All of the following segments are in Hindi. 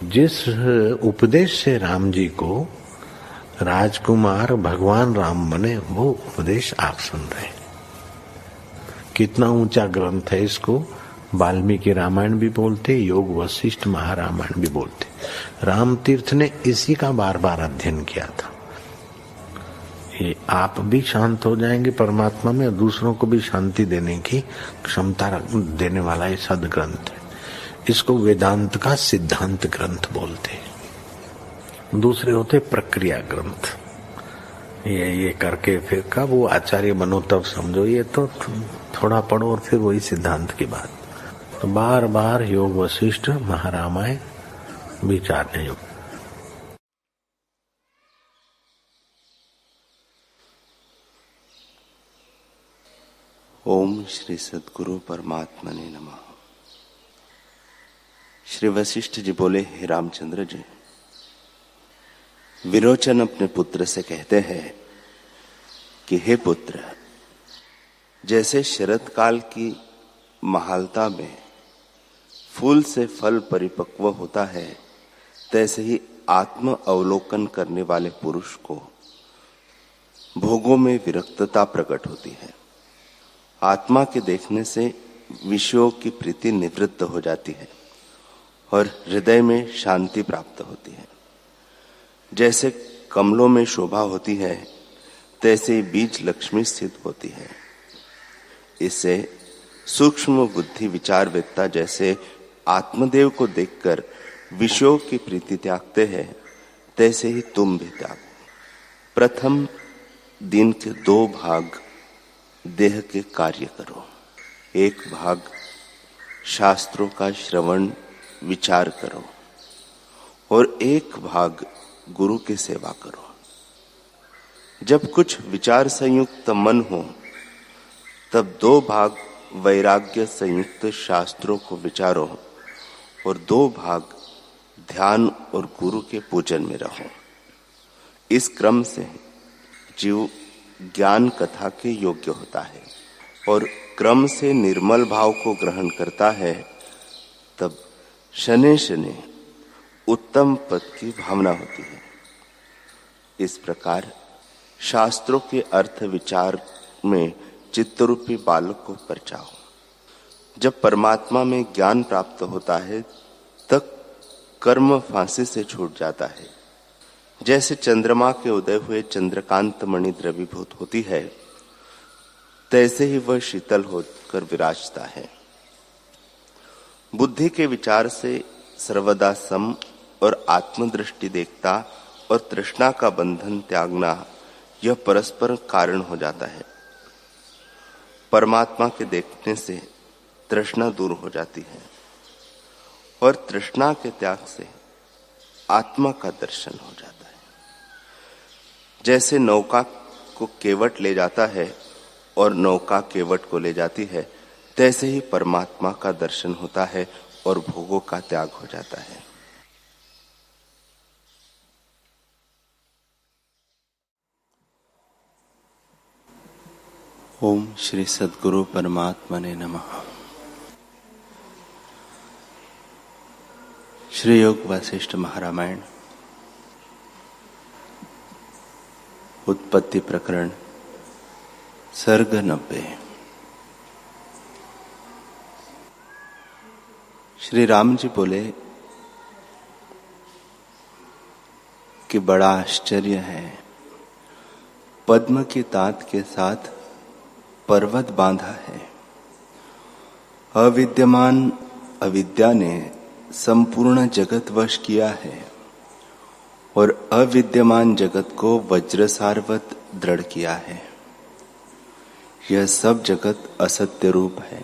जिस उपदेश से राम जी को राजकुमार भगवान राम बने, वो उपदेश आप सुन रहे हैं। कितना ऊंचा ग्रंथ है। इसको वाल्मीकि रामायण भी बोलते, योग वशिष्ठ महारामायण भी बोलते। राम तीर्थ ने इसी का बार बार अध्ययन किया था। ये आप भी शांत हो जाएंगे परमात्मा में, और दूसरों को भी शांति देने की क्षमता देने वाला ये सदग्रंथ है। इसको वेदांत का सिद्धांत ग्रंथ बोलते हैं। दूसरे होते प्रक्रिया ग्रंथ। ये करके फिर कब वो आचार्य बनो तब समझो, ये तो थोड़ा पढ़ो और फिर वही सिद्धांत की बात। तो बार बार योग वशिष्ठ महारामायण विचारने योग। ओम श्री सद्गुरु परमात्मने नमः। श्री वशिष्ठ जी बोले, हे रामचंद्र जी, विरोचन अपने पुत्र से कहते हैं कि हे पुत्र, जैसे शरद काल की महालता में फूल से फल परिपक्व होता है, तैसे ही आत्म अवलोकन करने वाले पुरुष को भोगों में विरक्तता प्रकट होती है। आत्मा के देखने से विषयों की प्रीति निवृत्त हो जाती है और हृदय में शांति प्राप्त होती है। जैसे कमलों में शोभा होती है, तैसे बीज लक्ष्मी स्थित होती है। इससे सूक्ष्म बुद्धि विचारवेत्ता जैसे आत्मदेव को देखकर विषयों की प्रीति त्यागते हैं, तैसे ही तुम भी त्यागो। प्रथम दिन के 2 भाग देह के कार्य करो। एक भाग शास्त्रों का श्रवण विचार करो और एक भाग गुरु की सेवा करो। जब कुछ विचार संयुक्त मन हो, तब 2 भाग वैराग्य संयुक्त शास्त्रों को विचारो और 2 भाग ध्यान और गुरु के पूजन में रहो। इस क्रम से जीव ज्ञान कथा के योग्य होता है और क्रम से निर्मल भाव को ग्रहण करता है, तब शनै शनै उत्तम पद की भावना होती है। इस प्रकार शास्त्रों के अर्थ विचार में चित्तरूपी बालक को परचाओ। जब परमात्मा में ज्ञान प्राप्त होता है, तब कर्म फांसी से छूट जाता है। जैसे चंद्रमा के उदय हुए चंद्रकांत मणि द्रवीभूत होती है, तैसे ही वह शीतल होकर विराजता है। बुद्धि के विचार से सर्वदा सम और आत्मदृष्टि देखता और तृष्णा का बंधन त्यागना, यह परस्पर कारण हो जाता है। परमात्मा के देखने से तृष्णा दूर हो जाती है और तृष्णा के त्याग से आत्मा का दर्शन हो जाता है। जैसे नौका को केवट ले जाता है और नौका केवट को ले जाती है, तैसे ही परमात्मा का दर्शन होता है और भोगों का त्याग हो जाता है। ओम श्री सद्गुरु परमात्मने नमः। श्री योग वशिष्ठ महारामायण उत्पत्ति प्रकरण सर्ग 90। श्री राम जी बोले कि बड़ा आश्चर्य है, पद्म की तात के साथ पर्वत बांधा है। अविद्यमान अविद्या ने संपूर्ण जगत वश किया है और अविद्यमान जगत को वज्रसारवत दृढ़ किया है। यह सब जगत असत्य रूप है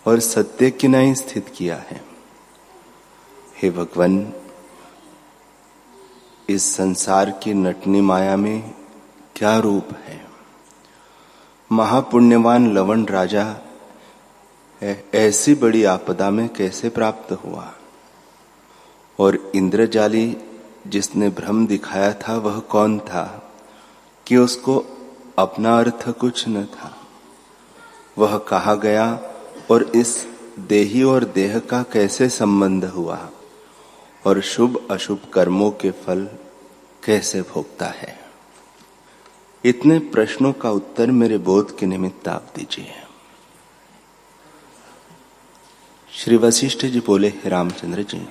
और सत्य की नहीं स्थित किया है। हे भगवान, इस संसार की नटनी माया में क्या रूप है। महापुण्यवान लवण राजा ऐसी बड़ी आपदा में कैसे प्राप्त हुआ, और इंद्रजाली जिसने भ्रम दिखाया था वह कौन था कि उसको अपना अर्थ कुछ न था। वह कहाँ गया और इस देही और देह का कैसे संबंध हुआ, और शुभ अशुभ कर्मों के फल कैसे भोगता है? इतने प्रश्नों का उत्तर मेरे बोध के निमित्त आप दीजिए। श्री वशिष्ठ जी बोले, हे रामचंद्र जी,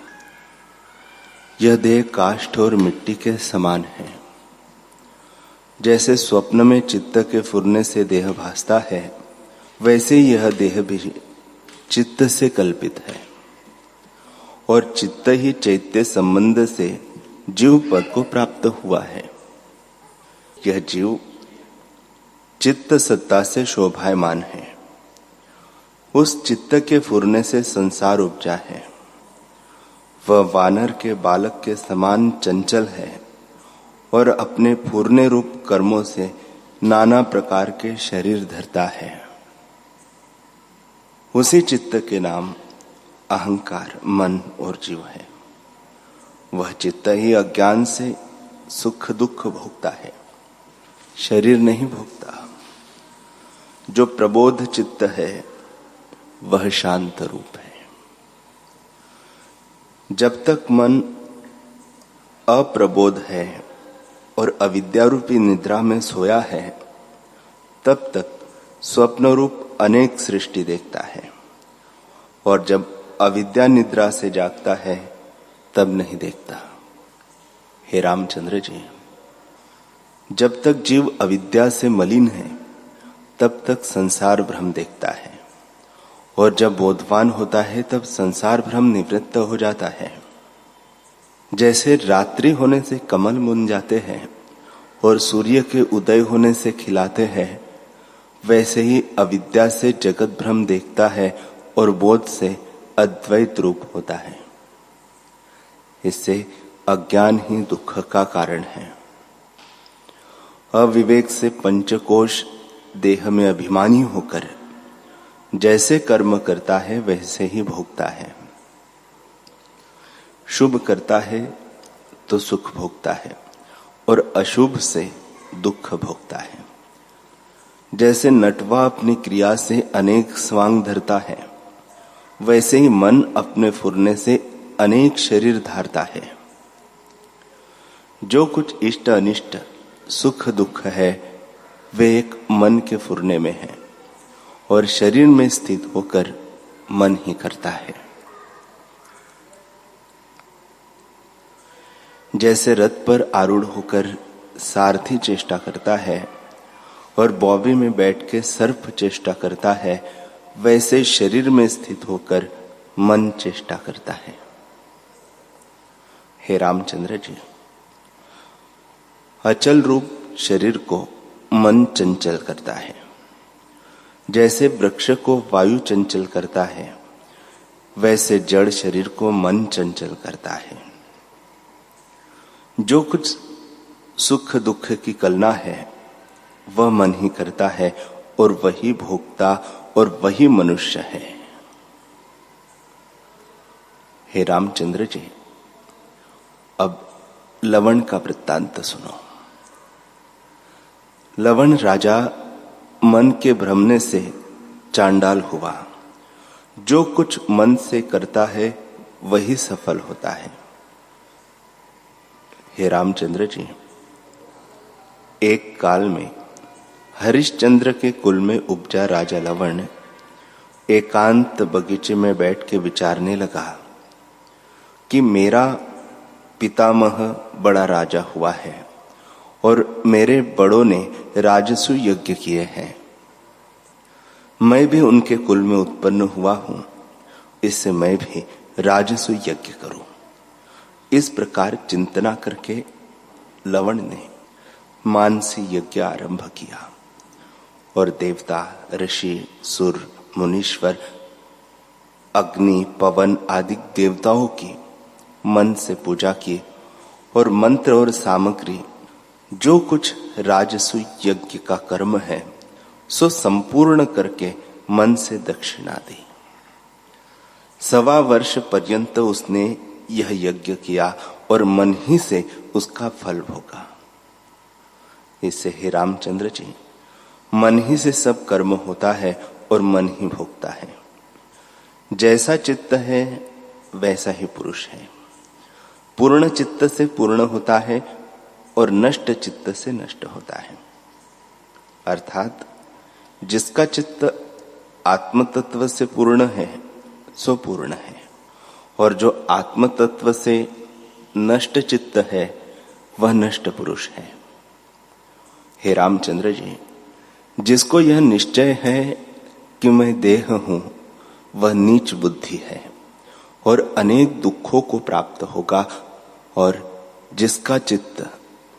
यह देह काष्ठ और मिट्टी के समान है। जैसे स्वप्न में चित्त के फुरने से देह भासता है, वैसे यह देह भी चित्त से कल्पित है और चित्त ही चैत्य संबंध से जीव पद को प्राप्त हुआ है। यह जीव चित्त सत्ता से शोभायमान है। उस चित्त के फुरने से संसार उपजा है। वह वानर के बालक के समान चंचल है और अपने फुरने रूप कर्मों से नाना प्रकार के शरीर धरता है। उसी चित्त के नाम अहंकार, मन और जीव है। वह चित्त ही अज्ञान से सुख दुख भोगता है, शरीर नहीं भोगता। जो प्रबोध चित्त है वह शांत रूप है। जब तक मन अप्रबोध है और अविद्यारूपी निद्रा में सोया है, तब तक स्वप्न रूप अनेक सृष्टि देखता है, और जब अविद्या निद्रा से जागता है तब नहीं देखता। हे रामचंद्र जी, जब तक जीव अविद्या से मलिन है तब तक संसार भ्रम देखता है, और जब बोधवान होता है तब संसार भ्रम निवृत्त हो जाता है। जैसे रात्रि होने से कमल मुन जाते हैं और सूर्य के उदय होने से खिलाते हैं, वैसे ही अविद्या से जगत भ्रम देखता है और बोध से अद्वैत रूप होता है। इससे अज्ञान ही दुख का कारण है। अविवेक से पंचकोश देह में अभिमानी होकर जैसे कर्म करता है वैसे ही भोगता है। शुभ करता है तो सुख भोगता है और अशुभ से दुख भोगता है। जैसे नटवा अपनी क्रिया से अनेक स्वांग धरता है, वैसे ही मन अपने फुरने से अनेक शरीर धारता है। जो कुछ इष्ट अनिष्ट सुख दुख है वे एक मन के फुरने में है और शरीर में स्थित होकर मन ही करता है। जैसे रथ पर आरूढ़ होकर सारथी चेष्टा करता है और बॉबी में बैठ के सर्प चेष्टा करता है, वैसे शरीर में स्थित होकर मन चेष्टा करता है। हे रामचंद्र जी, अचल रूप शरीर को मन चंचल करता है। जैसे वृक्ष को वायु चंचल करता है, वैसे जड़ शरीर को मन चंचल करता है। जो कुछ सुख दुख की कलना है वह मन ही करता है और वही भोगता और वही मनुष्य है। हे रामचंद्र जी, अब लवण का वृत्तांत सुनो। लवण राजा मन के भ्रमने से चांडाल हुआ। जो कुछ मन से करता है वही सफल होता है। हे रामचंद्र जी, एक काल में हरिश्चंद्र के कुल में उपजा राजा लवण एकांत बगीचे में बैठ के विचारने लगा कि मेरा पितामह बड़ा राजा हुआ है और मेरे बड़ों ने राजसु यज्ञ किए हैं। मैं भी उनके कुल में उत्पन्न हुआ हूं, इससे मैं भी राजसु यज्ञ करूं। इस प्रकार चिंतना करके लवण ने मानसी यज्ञ आरंभ किया और देवता, ऋषि, सुर, मुनीश्वर, अग्नि, पवन आदि देवताओं की मन से पूजा की और मंत्र और सामग्री जो कुछ राजसु यज्ञ का कर्म है सो संपूर्ण करके मन से दक्षिणा दी। 1.25 वर्ष पर्यंत उसने यह यज्ञ किया और मन ही से उसका फल भोगा। इससे हे रामचंद्र जी, मन ही से सब कर्म होता है और मन ही भोगता है। जैसा चित्त है वैसा ही पुरुष है। पूर्ण चित्त से पूर्ण होता है और नष्ट चित्त से नष्ट होता है। अर्थात जिसका चित्त आत्म तत्व से पूर्ण है सो पूर्ण है, और जो आत्म तत्व से नष्ट चित्त है वह नष्ट पुरुष है। हे रामचंद्र जी, जिसको यह निश्चय है कि मैं देह हूं, वह नीच बुद्धि है और अनेक दुखों को प्राप्त होगा, और जिसका चित्त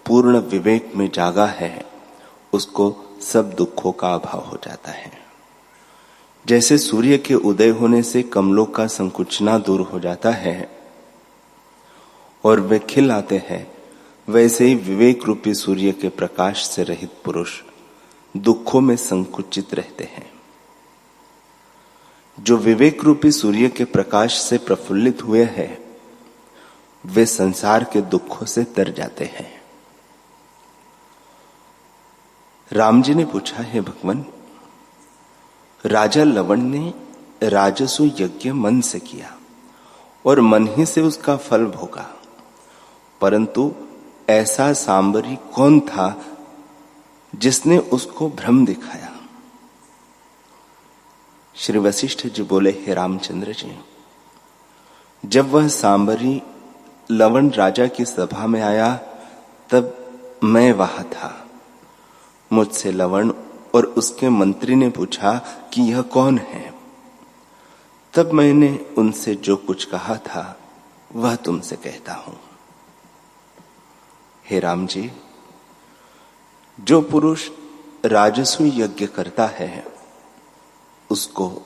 पूर्ण विवेक में जागा है उसको सब दुखों का अभाव हो जाता है। जैसे सूर्य के उदय होने से कमलों का संकुचना दूर हो जाता है और वे खिल आते हैं, वैसे ही विवेक रूपी सूर्य के प्रकाश से रहित पुरुष दुखों में संकुचित रहते हैं। जो विवेक रूपी सूर्य के प्रकाश से प्रफुल्लित हुए हैं, वे संसार के दुखों से तर जाते हैं। राम जी ने पूछा, है भगवान, राजा लवण ने राजसु यज्ञ मन से किया और मन ही से उसका फल भोगा, परंतु ऐसा सांबरी कौन था जिसने उसको भ्रम दिखाया? श्री वशिष्ठ जी बोले, हे रामचंद्र जी, जब वह सांबरी लवण राजा की सभा में आया तब मैं वहां था। मुझसे लवण और उसके मंत्री ने पूछा कि यह कौन है। तब मैंने उनसे जो कुछ कहा था वह तुमसे कहता हूं। हे राम जी, जो पुरुष राजसु यज्ञ करता है उसको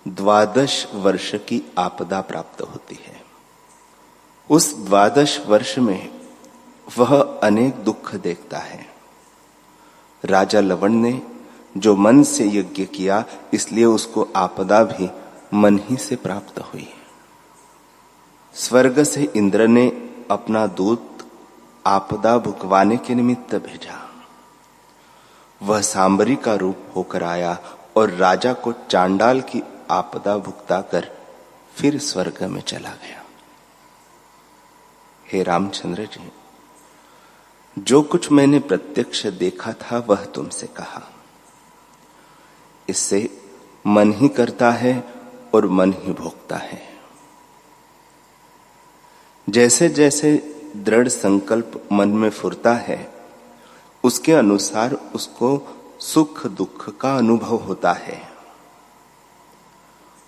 12 वर्ष की आपदा प्राप्त होती है। उस 12 वर्ष में वह अनेक दुख देखता है। राजा लवण ने जो मन से यज्ञ किया, इसलिए उसको आपदा भी मन ही से प्राप्त हुई। स्वर्ग से इंद्र ने अपना दूत आपदा भुगवाने के निमित्त भेजा। वह सांबरी का रूप होकर आया और राजा को चांडाल की आपदा भुगता कर फिर स्वर्ग में चला गया। हे रामचंद्र जी, जो कुछ मैंने प्रत्यक्ष देखा था वह तुमसे कहा। इससे मन ही करता है और मन ही भोगता है। जैसे जैसे दृढ़ संकल्प मन में फुरता है, उसके अनुसार उसको सुख दुख का अनुभव होता है।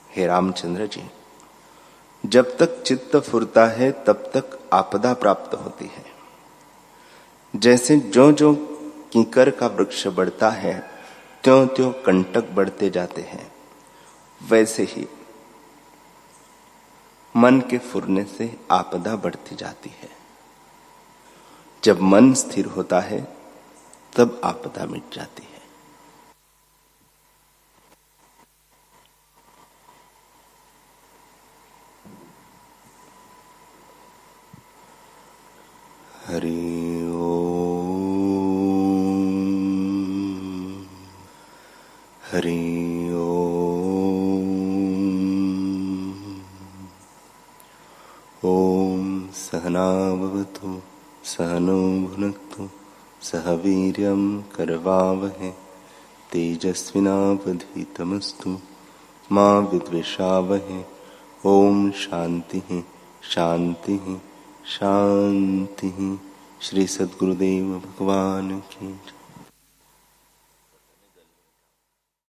हे रामचंद्र जी, जब तक चित्त फुरता है तब तक आपदा प्राप्त होती है। जैसे जो जो कीकर का वृक्ष बढ़ता है त्यों त्यों कंटक बढ़ते जाते हैं, वैसे ही मन के फुरने से आपदा बढ़ती जाती है। जब मन स्थिर होता है तब आपदा मिट जाती है। हरि ओम, हरि ओम। ओम सहना भवतु सहनो भुनक्तु सह वीर्यं करवावहै तेजस्विनावधीतमस्तु मा विद्विषावहै। ओम शांति शांति शांति। श्री सद्गुरुदेव भगवान की जय।